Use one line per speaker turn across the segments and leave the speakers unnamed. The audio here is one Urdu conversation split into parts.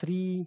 3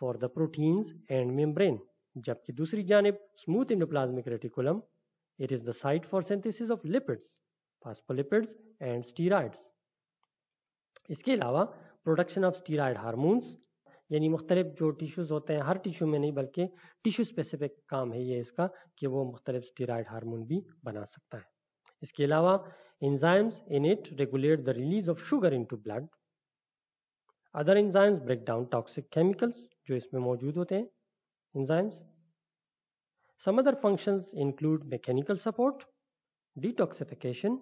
for the proteins and membrane. جبکہ دوسری جانب smooth endoplasmic reticulum, it is the site for synthesis of lipids, phospholipids and steroids. اس کے علاوہ پروڈکشن آف اسٹیرائڈ ہارمونس، یعنی مختلف جو ٹیشوز ہوتے ہیں، ہر ٹیشو میں نہیں بلکہ ٹیشو اسپیسیفک کام ہے یہ اس کا کہ وہ مختلف اسٹیرائڈ ہارمون بھی بنا سکتا ہے. اس کے علاوہ enzymes in it regulate the release of sugar into blood. Other enzymes break down toxic chemicals جو اس میں موجود ہوتے ہیں enzymes. Some other functions include mechanical support, detoxification,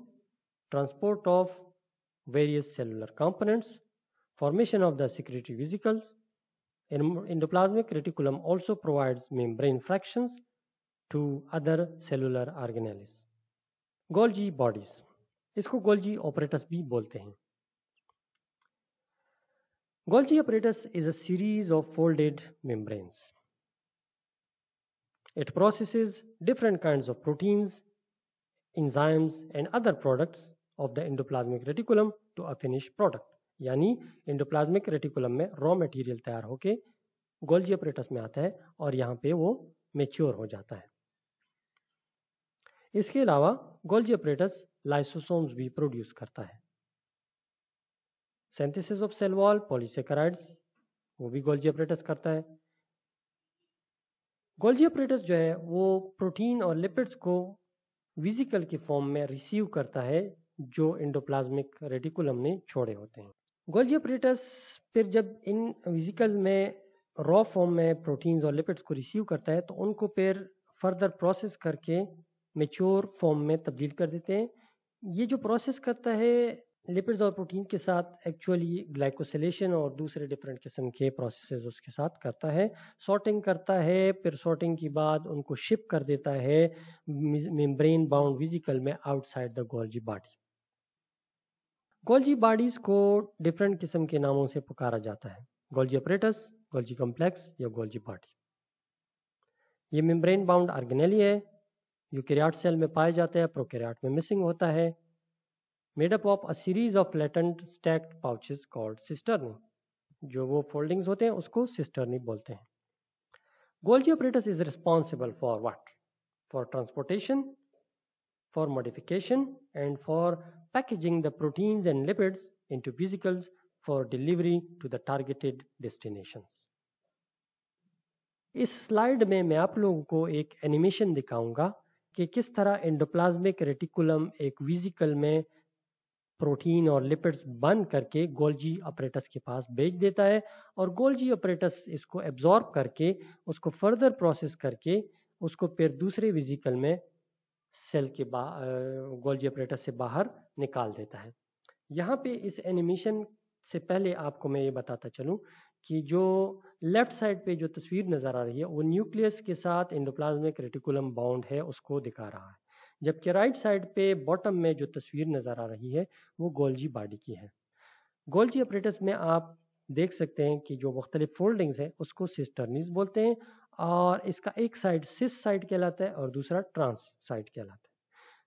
transport of various cellular components, formation of the secretory vesicles. Endoplasmic reticulum also provides membrane fractions to other cellular organelles. Golgi bodies, اس کو Golgi apparatus بھی بولتے ہیں. Golgi apparatus is a series of folded membranes. It processes different kinds of proteins, enzymes and other products of the endoplasmic reticulum to a finished product. یعنی انڈوپلازمک ریٹیکولم میں را میٹیریل تیار ہو کے گولجی اپریٹس میں آتا ہے اور یہاں پہ وہ میچور ہو جاتا ہے. اس کے علاوہ گولجی اپریٹس لائسوسومز بھی پروڈیوس کرتا ہے. سینتھیسس آف سیل وال پولیسیکرائڈز وہ بھی گولجی اپریٹس کرتا ہے. گولجی اپریٹس جو ہے وہ پروٹین اور لپڈس کو ویزیکل کی فارم میں ریسیو کرتا ہے جو انڈوپلازمک ریٹیکولم نے چھوڑے ہوتے ہیں. گولجی اپریٹس پھر جب ان ویزیکل میں را فارم میں پروٹینز اور لپڈس کو ریسیو کرتا ہے تو ان کو پھر فردر پروسیس کر کے میچور فارم میں تبدیل کر دیتے ہیں. یہ جو پروسیس کرتا ہے لپڈز اور پروٹین کے ساتھ ایکچولی گلائکوسیلیشن اور دوسرے ڈفرینٹ قسم کے پروسیسز اس کے ساتھ کرتا ہے. سارٹنگ کرتا ہے، پھر سارٹنگ کے بعد ان کو شپ کر دیتا ہے ممبرین باؤنڈ ویزیکل میں out side the گولجی body. گولجی bodies کو ڈفرینٹ قسم کے ناموں سے پکارا جاتا ہے. گولجی اپریٹس، گولجی کمپلیکس یا گولجی باڈی. یہ ممبرین باؤنڈ آرگینیلی ہے، یوکیریاٹ سیل میں پائے جاتے ہیں، پروکیریاٹ میں مسنگ ہوتا ہے. Made up of a series of latent stacked pouches called cisternae. جو وہ فولڈنگز ہوتے ہیں اس کو سسٹرنی بولتے ہیں. گولجی apparatus is responsible for what? For transportation, for modification and for packaging the proteins and lipids into vesicles for delivery to the targeted destinations. اس سلائیڈ میں آپ لوگوں کو ایک اینیمیشن دکھاؤں گا کہ کس طرح انڈوپلازمک ریٹیکولم ایک ویزیکل میں پروٹین اور لپڈس بند کر کے گولجی اپریٹس کے پاس بھیج دیتا ہے اور گولجی اپریٹس اس کو ایبزارب کر کے اس کو فردر پروسیس کر کے اس کو پھر دوسرے ویزیکل میں سیل کے گولجی اپریٹس سے باہر نکال دیتا ہے. یہاں پہ اس اینیمیشن سے پہلے آپ کو میں یہ بتاتا چلوں کہ جو لیفٹ سائڈ پہ جو تصویر نظر آ رہی ہے وہ نیوکلیس کے ساتھ انڈوپلازمک ریٹیکولم باؤنڈ ہے اس کو دکھا رہا ہے، جبکہ رائٹ سائڈ پہ باٹم میں جو تصویر نظر آ رہی ہے وہ گولجی باڈی کی ہے. گولجی اپریٹس میں آپ دیکھ سکتے ہیں کہ جو مختلف فولڈنگز ہیں اس کو سسٹرنیز بولتے ہیں اور اس کا ایک سائڈ سس سائڈ کہلاتا ہے اور دوسرا ٹرانس سائڈ کہلاتا ہے.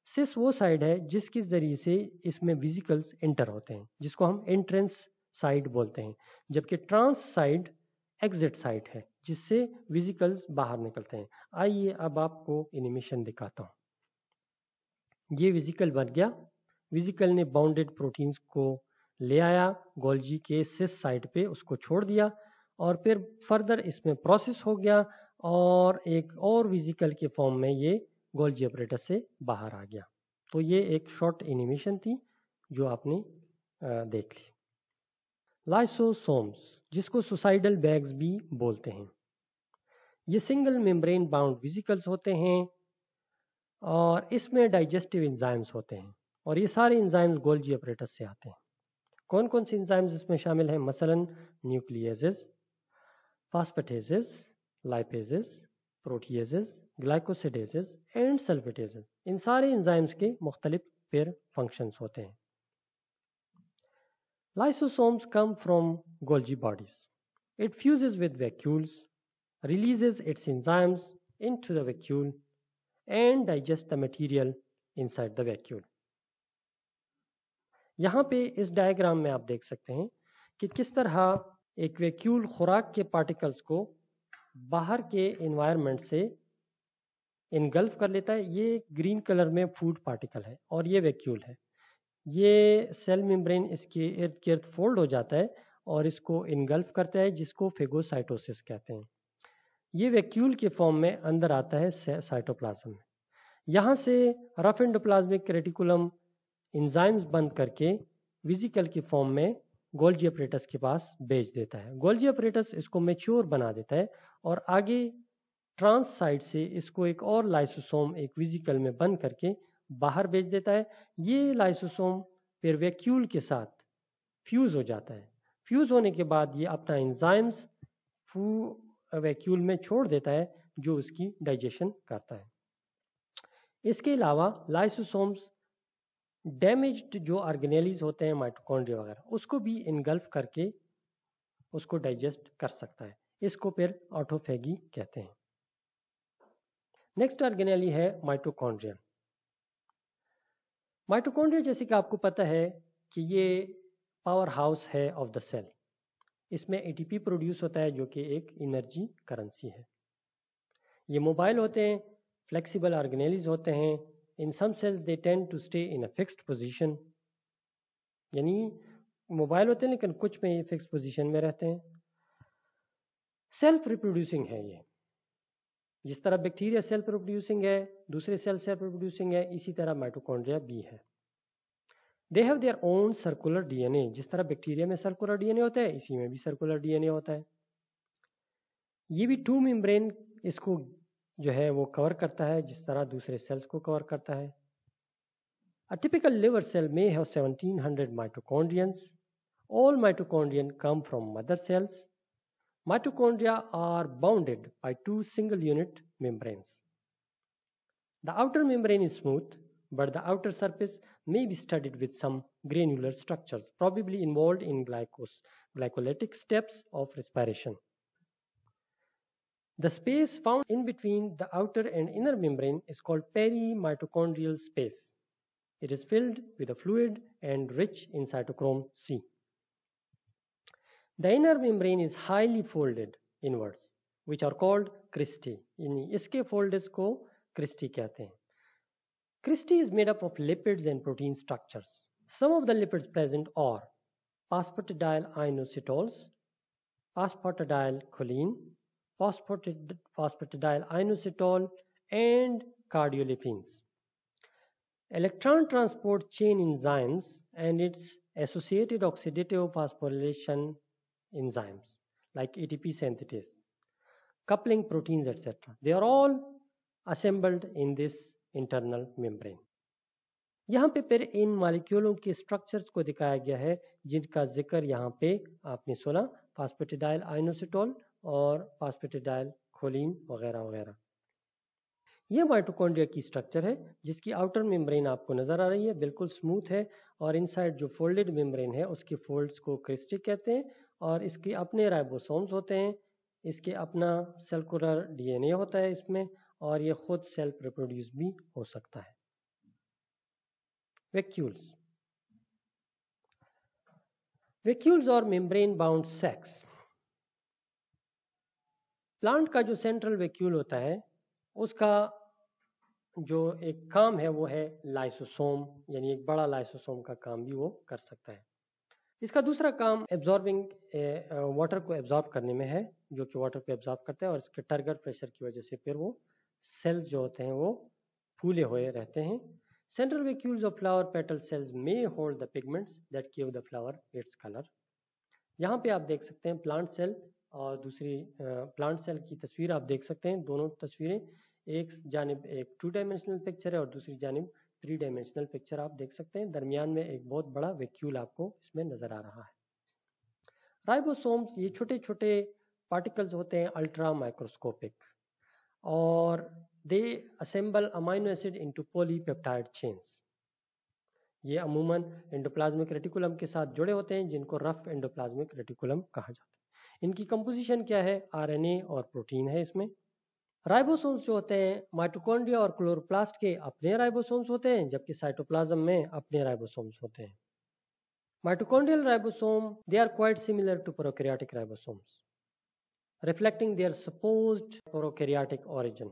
سس وہ سائڈ ہے جس کے ذریعے سے اس میں ویزیکلز انٹر ہوتے ہیں جس کو ہم انٹرنس سائڈ بولتے ہیں، جبکہ ٹرانس سائڈ ایگزٹ سائڈ ہے جس سے ویزیکلز باہر نکلتے ہیں. آئیے اب آپ کو اینیمیشن دکھاتا ہوں. یہ ویزیکل بن گیا. ویزیکل نے باؤنڈیڈ پروٹینز کو لے آیا گولجی کے سس سائڈ پہ، اس کو چھوڑ دیا اور پھر فردر اس میں پروسیس ہو گیا اور ایک اور ویزیکل کے فارم میں یہ گولجی اپریٹس سے باہر آ گیا. تو یہ ایک شارٹ اینیمیشن تھی جو آپ نے دیکھ لی. لائسوسومز جس کو سوسائڈل بیگز بھی بولتے ہیں، یہ سنگل ممبرین باؤنڈ ویزیکلز ہوتے ہیں اور اس میں ڈائجسٹیو انزائمز ہوتے ہیں اور یہ سارے انزائمز گولجی اپریٹس سے آتے ہیں. کون کون سی انزائمز اس میں شامل ہیں؟ مثلا نیوکلیزز، فاسفیٹیزز، لائپیزز، پروٹیزز، گلائکوسیڈیزز اینڈ سلفیٹیزز. ان سارے انزائمز کے مختلف پھر فنکشنز ہوتے ہیں. Lysosomes come from Golgi bodies. It fuses with vacuoles, releases its enzymes into the vacuole and digests the material inside the vacuole. یہاں پہ اس ڈائیگرام میں آپ دیکھ سکتے ہیں کہ کس طرح ایک ویکیول خوراک کے پارٹیکلز کو باہر کے انوائرمنٹ سے انگلف کر لیتا ہے. یہ گرین کلر میں فوڈ پارٹیکل ہے اور یہ ویکیول ہے. یہ سیل ممبرین اس کے ارد گرد فولڈ ہو جاتا ہے اور اس کو انگلف کرتا ہے، جس کو فیگوسائٹوسس کہتے ہیں. یہ ویکیول کے فارم میں اندر آتا ہے سائٹوپلازم میں. یہاں سے رف انڈوپلازمک ریٹیکولم انزائمز بند کر کے ویزیکل کی فارم میں گولجی اپریٹس کے پاس بھیج دیتا ہے. گولجی اپریٹس اس کو میچور بنا دیتا ہے اور آگے ٹرانس سائڈ سے اس کو ایک اور لائسوسوم ایک ویزیکل میں بند کر کے باہر بھیج دیتا ہے. یہ لائسوسوم پھر ویکیول کے ساتھ فیوز ہو جاتا ہے. فیوز ہونے کے بعد یہ اپنا انزائمز ویکیول میں چھوڑ دیتا ہے جو اس کی ڈائجیشن کرتا ہے. اس کے علاوہ لائسوسومز ڈیمیجڈ جو آرگینیلیز ہوتے ہیں مائٹوکونڈریا وغیرہ اس کو بھی انگلف کر کے اس کو ڈائجسٹ کر سکتا ہے. اس کو پھر آٹوفیگی کہتے ہیں. نیکسٹ آرگینیلی ہے مائٹوکونڈریا. مائٹوکونڈریا جیسے کہ آپ کو پتہ ہے کہ یہ پاور ہاؤس ہے آف دا سیل. اس میں اے ٹی پی پروڈیوس ہوتا ہے جو کہ ایک انرجی کرنسی ہے. یہ موبائل ہوتے ہیں، فلیکسیبل آرگینیلیز ہوتے ہیں. In some cells they tend to stay in a fixed position. یعنی موبائل ہوتے ہیں لیکن کچھ میں یہ فکس پوزیشن میں رہتے ہیں. سیلف ریپروڈیوسنگ ہے یہ. جس طرح بیکٹیریا سیلف ریپروڈیوسنگ ہے، دوسرے سیل سیلف ریپروڈیوسنگ ہے، اسی طرح مائٹوکونڈریا بھی ہے. They have their own circular DNA. جس طرح بیکٹیریا میں سرکولر ڈی این اے ہوتا ہے اسی میں بھی سرکولر ڈی این اے ہوتا ہے. یہ بھی ٹو ممبرین اس کو جو ہے وہ کور کرتا ہے جس طرح دوسرے سیلز کو کور کرتا ہے. A typical liver cell may have 1700 mitochondrions. All mitochondria come from mother cells. Mitochondria are bounded by two single unit membranes. The outer membrane is smooth, but the outer surface may be studded with some granular structures, probably involved in glycolytic steps of respiration. The space found in between the outer and inner membrane is called perimitochondrial space. It is filled with a fluid and rich in cytochrome C. The inner membrane is highly folded inwards, which are called cristae. اس کے folds کو cristae کہتے ہیں. Cristae is made up of lipids and protein structures. Some of the lipids present are phosphatidyl inositols, phosphatidyl choline, phosphatidyl inositol, and cardiolipins. Electron transport chain enzymes and its associated oxidative phosphorylation enzymes like ATP synthetase, coupling proteins, etc. They are all assembled in this internal membrane. یہاں پہ پھر ان مالیکیولوں کے سٹرکچرز کو دکھایا گیا ہے جن کا ذکر یہاں پہ آپ نے سنا، فاسفیٹیڈائل آئنوسیٹول اور فاسفیٹیڈائل کولین وغیرہ وغیرہ. یہ مائٹوکونڈریا کی سٹرکچر ہے جس کی آؤٹر ممبرین آپ کو نظر آ رہی ہے، بالکل سموتھ ہے، اور انسائڈ جو فولڈڈ ممبرین ہے اس کے فولڈز کو کرسٹی کہتے ہیں، اور اس کے اپنے رائبوسومز ہوتے ہیں، اس کے اپنا سیلولر ڈی این اے ہوتا ہے اس میں، اور یہ خود سیلف ریپروڈیوس بھی ہو سکتا ہے. ویکیولز. ویکیولز اور ممبرین باؤنڈ سیکس. پلانٹ کا جو سینٹرل ویکیول ہوتا ہے اس کا جو ایک کام ہے وہ ہے لائسوسوم، یعنی ایک بڑا لائسوسوم کا کام بھی وہ کر سکتا ہے. اس کا دوسرا کام ایبزاربنگ واٹر کو ایبزارب کرنے میں ہے، جو کہ واٹر کو ایبزارب کرتا ہے، اور اس کے ٹرگر پریشر کی وجہ سے پھر وہ سیلز جو ہوتے ہیں وہ پھولے ہوئے رہتے ہیں. Central vacuoles of flower petal cells may hold the pigments that give the flower its color. یہاں پہ آپ دیکھ سکتے ہیں پلانٹ سیل اور دوسری پلانٹ سیل کی تصویر آپ دیکھ سکتے ہیں. دونوں تصویریں ایک جانب ایک 2 ڈائمینشنل پکچر ہے اور دوسری جانب 3 ڈائمینشنل پکچر آپ دیکھ سکتے ہیں. درمیان میں ایک بہت بڑا ویکیول آپ کو اس میں نظر آ رہا ہے. رائبوسومز یہ چھوٹے چھوٹے پارٹیکلز ہوتے ہیں الٹرا مائکروسکوپک، اور they assemble amino acid into polypeptide chains. یہ عموماً انڈوپلازمک ریٹیکولم کے ساتھ جڑے ہوتے ہیں جن کو رف انڈوپلازمک ریٹیکولم کہا جاتا ہے. ان کی کمپوزیشن کیا ہے؟ آر این اے اور پروٹین ہے اس میں. رائبوسومز جو ہوتے ہیں مائٹوکونڈریا اور کلوروپلاسٹ کے اپنے رائبوسومز ہوتے ہیں، جبکہ سائٹوپلازم میں اپنے رائبوسومز ہوتے ہیں. Mitochondrial ribosome, they are quite similar to prokaryotic ribosomes, reflecting their supposed prokaryotic origin.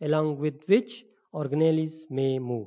along with which organelles may move,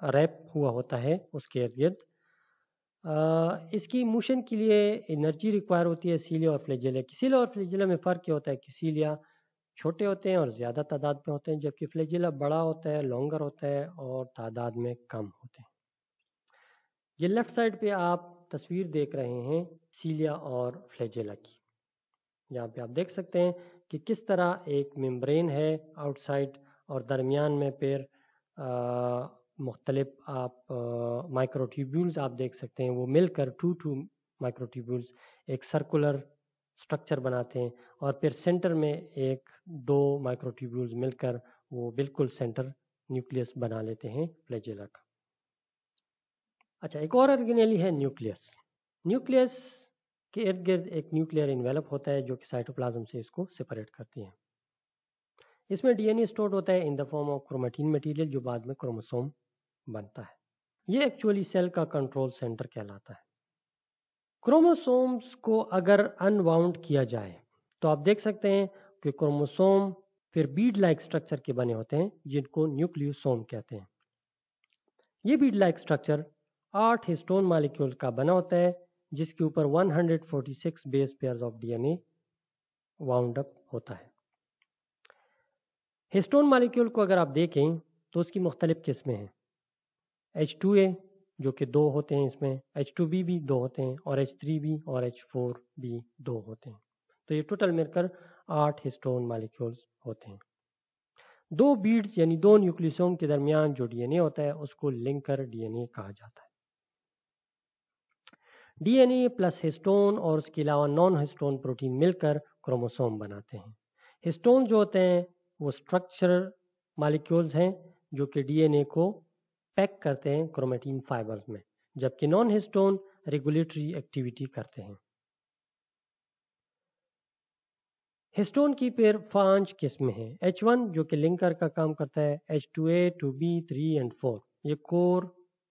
wrap ہوا ہوتا ہے اس کے ارد گرد. اس کی موشن کے لیے انرجی ریکوائر ہوتی ہے سیلیا اور فلیجیلا کی. سیلیا اور فلیجیلا میں فرق یہ ہوتا ہے کہ سیلیا چھوٹے ہوتے ہیں اور زیادہ تعداد میں ہوتے ہیں، جبکہ فلیجیلا بڑا ہوتا ہے، لانگر ہوتا ہے اور تعداد میں کم ہوتے ہیں. یہ لیفٹ سائڈ پہ آپ تصویر دیکھ رہے ہیں سیلیا اور فلیجیلا کی. یہاں پہ آپ دیکھ سکتے ہیں کہ کس طرح ایک ممبرین ہے آؤٹ سائڈ اور درمیان میں پھر مختلف آپ مائکروٹیوبیولز آپ دیکھ سکتے ہیں، وہ مل کر ٹو مائکروٹیوبیولز ایک سرکولر سٹرکچر بناتے ہیں اور پھر سینٹر میں ایک دو مائکروٹیوبیولز مل کر وہ بالکل سینٹر نیوکلیس بنا لیتے ہیں فلیجیلا کا. اچھا، ایک اور آرگینیلی ہے نیوکلیس. نیوکلیس کے ارد گرد ایک نیوکلیئر انویلپ ہوتا ہے جو کہ سائٹوپلازم سے اس کو سپریٹ کرتی ہے. اس میں ڈی این اے اسٹورڈ ہوتا ہے ان دا فارم آف کرومیٹین مٹیریل جو بعد میں کروموسوم بنتا ہے. یہ ایکچولی سیل کا کنٹرول سینٹر کہلاتا ہے. کروموسومز کو اگر ان واؤنڈ کیا جائے تو آپ دیکھ سکتے ہیں کہ کروموسوم پھر بیڈ لائک اسٹرکچر کے بنے ہوتے ہیں جن کو نیوکلیوسوم کہتے ہیں. یہ bead like structure 8 histone molecule کا بنا ہوتا ہے جس کے اوپر 146 base pairs of D N A wound up ہوتا ہے. ہسٹون مالیکیول کو اگر آپ دیکھیں تو اس کی مختلف قسمیں ہیں. H2A جو کہ 2 ہوتے ہیں، اس میں H2B بھی 2 ہوتے ہیں اور H3B اور H4 بھی 2 ہوتے ہیں. تو یہ ٹوٹل مل کر 8 ہسٹون مالیکیولز ہوتے ہیں. 2 بیڈز یعنی 2 نیوکلیوسوم کے درمیان جو ڈی این اے ہوتا ہے اس کو لنکر ڈی این اے کہا جاتا ہے. ڈی این اے پلس ہسٹون اور اس کے علاوہ نان ہسٹون پروٹین مل کر کروموسوم بناتے ہیں. ہسٹون جو ہوتے ہیں وہ اسٹرکچر مالیکیولز ہیں جو کہ ڈی این اے کو پیک کرتے ہیں کرومیٹین فائبرز میں، جبکہ نان ہسٹون ریگولیٹری ایکٹیویٹی کرتے ہیں. ہسٹون کی پھر 5 قسمیں ہیں. H1 جو کہ لنکر کا کام کرتا ہے، H2A 2B 3 and 4 یہ کور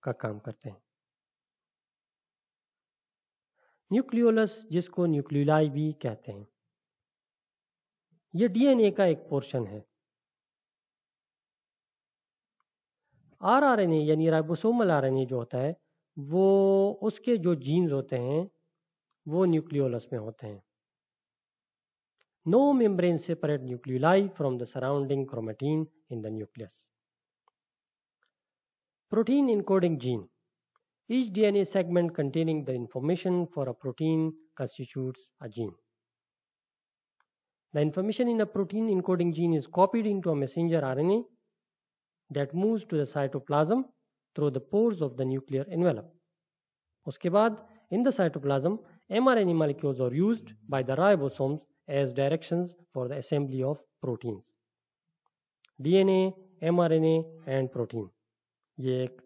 کا کام کرتے ہیں. نیوکلیولس جس کو نیوکلیولائی بھی کہتے ہیں، یہ ڈی این اے کا ایک پورشن ہے. آر این اے یعنی رائبوسومل آر این اے جو ہوتا ہے وہ اس کے جو جینز ہوتے ہیں وہ نیوکلیولس میں ہوتے ہیں. No membrane separate nucleoli from the surrounding chromatin in the nucleus. Protein encoding gene. Each DNA segment containing the information for a protein constitutes a gene. The information in a protein encoding gene is copied into a messenger RNA that moves to the cytoplasm through the pores of the nuclear envelope. Uske baad, in the cytoplasm, mRNA molecules are used by the ribosomes as directions for the assembly of proteins. DNA, mRNA and protein. یہ ایک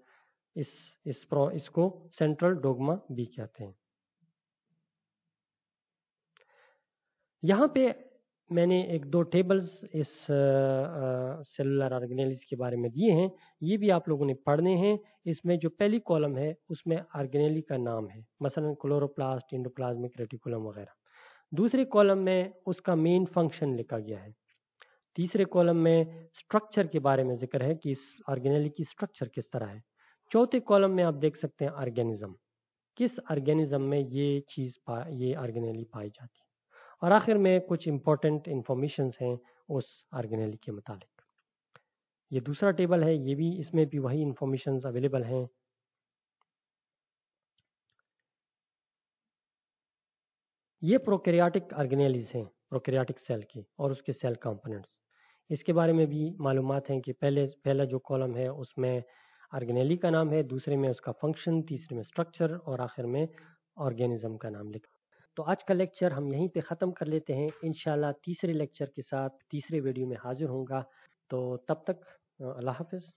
اس کو سینٹرل ڈوگما بھی کہتے ہیں. یہاں پہ میں نے ایک دو ٹیبلز اس سیلولر آرگینیلز کے بارے میں دیے ہیں، یہ بھی آپ لوگوں نے پڑھنے ہیں. اس میں جو پہلی کالم ہے اس میں آرگینیلی کا نام ہے، مثلا کلوروپلاسٹ، انڈوپلازمک ریٹیکولم وغیرہ. دوسرے کالم میں اس کا مین فنکشن لکھا گیا ہے. تیسرے کالم میں سٹرکچر کے بارے میں ذکر ہے کہ اس آرگینیلی کی سٹرکچر کس طرح ہے. چوتھے کالم میں آپ دیکھ سکتے ہیں آرگینزم، کس آرگینزم میں یہ آرگینیلی پائی جاتی ہے. اور آخر میں کچھ امپورٹنٹ انفارمیشنز ہیں اس آرگینیلی کے متعلق. یہ دوسرا ٹیبل ہے، یہ بھی اس میں بھی وہی انفارمیشنز اویلیبل ہیں. یہ پروکیریاٹک آرگینیلیز ہیں، پروکیریاٹک سیل کے اور اس کے سیل کمپوننٹس. اس کے بارے میں بھی معلومات ہیں کہ پہلا جو کالم ہے اس میں آرگینیلی کا نام ہے، دوسرے میں اس کا فنکشن، تیسرے میں سٹرکچر اور آخر میں آرگینزم کا نام لکھا. تو آج کا لیکچر ہم یہیں پہ ختم کر لیتے ہیں. انشاءاللہ تیسرے لیکچر کے ساتھ تیسرے ویڈیو میں حاضر ہوں گا. تو تب تک اللہ حافظ.